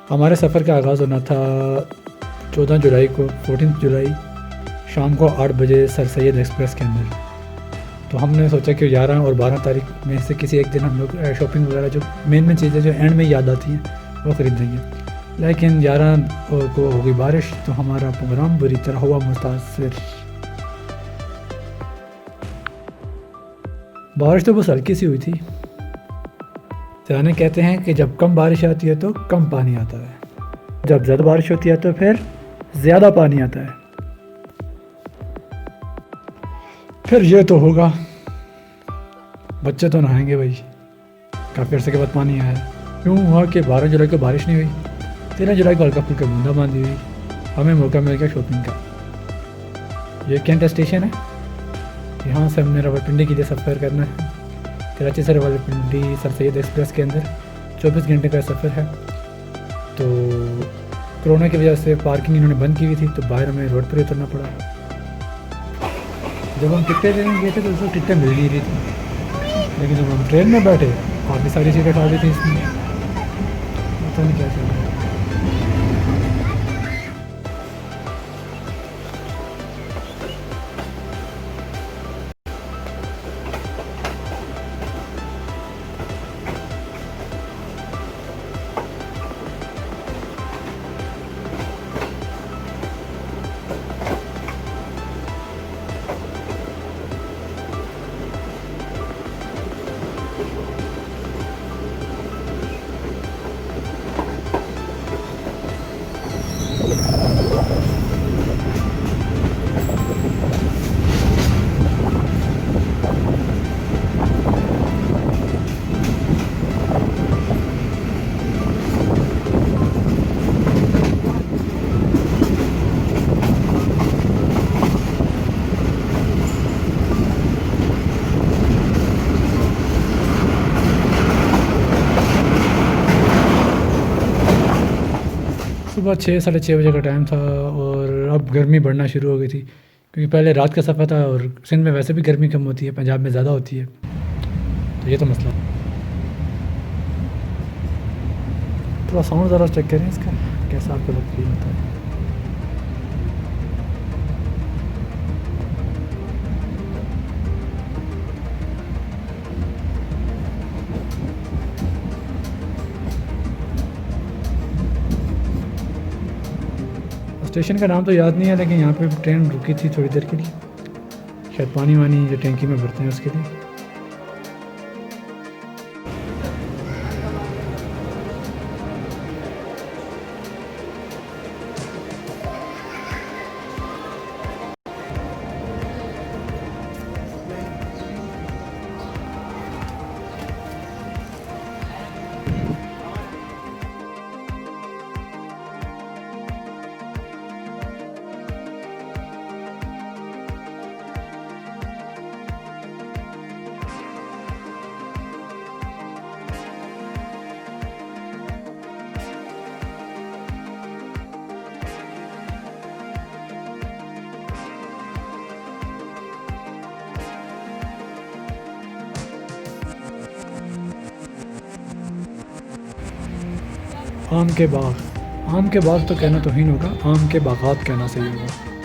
हमारे सफ़र का आगाज़ होना था 14 जुलाई को, 14 जुलाई शाम को 8 बजे सर सैयद एक्सप्रेस के अंदर। तो हमने सोचा कि 11 और 12 तारीख में से किसी एक दिन हम लोग शॉपिंग वगैरह जो मेन चीज़ें जो एंड में याद आती हैं वो ख़रीद लेंगे। लेकिन 11 को हो गई बारिश, तो हमारा प्रोग्राम बुरी तरह हुआ मुतासर। बारिश तो बस हल्की सी हुई थी। जाने कहते हैं कि जब कम बारिश आती है तो कम पानी आता है, जब ज़्यादा बारिश होती है तो फिर ज़्यादा पानी आता है। फिर ये तो होगा, बच्चे तो नहाएंगे भाई। काफ़ी अर्से के बाद पानी आया। क्यों हुआ कि 12 जुलाई को बारिश नहीं हुई, 13 जुलाई को हल्का फुल्का बूंदाबांदी हुई। हमें मौका मिल गया शॉपिंग का। ये कैंट स्टेशन है, यहाँ से हमने रावलपिंडी के लिए सफ़र करना है। कराची से रावलपिंडी सर सैयद एक्सप्रेस के अंदर 24 घंटे का सफ़र है। तो कोरोना की वजह से पार्किंग इन्होंने बंद की हुई थी, तो बाहर हमें रोड पर उतरना पड़ा। जब हम टिकटें लेने गए थे तो उसको टिकटें मिल नहीं रही थी, लेकिन जब हम ट्रेन में बैठे काफ़ी सारी सीटें खाली थी इसमें। पता नहीं क्या चल रहा है। सुबह 6 साढ़े 6 बजे का टाइम था और अब गर्मी बढ़ना शुरू हो गई थी, क्योंकि पहले रात का सफ़र था और सिंध में वैसे भी गर्मी कम होती है, पंजाब में ज़्यादा होती है। तो ये तो मसला। थोड़ा साउंड ज़रा चेक करें इसका, कैसा आपको फील होता है। स्टेशन का नाम तो याद नहीं है, लेकिन यहाँ पे ट्रेन रुकी थी थोड़ी देर के लिए, शायद पानी वानी जो टैंकी में भरते हैं उसके लिए। आम के बाग, आम के बाग तो कहना तौहीन होगा, आम के बागात कहना सही होगा।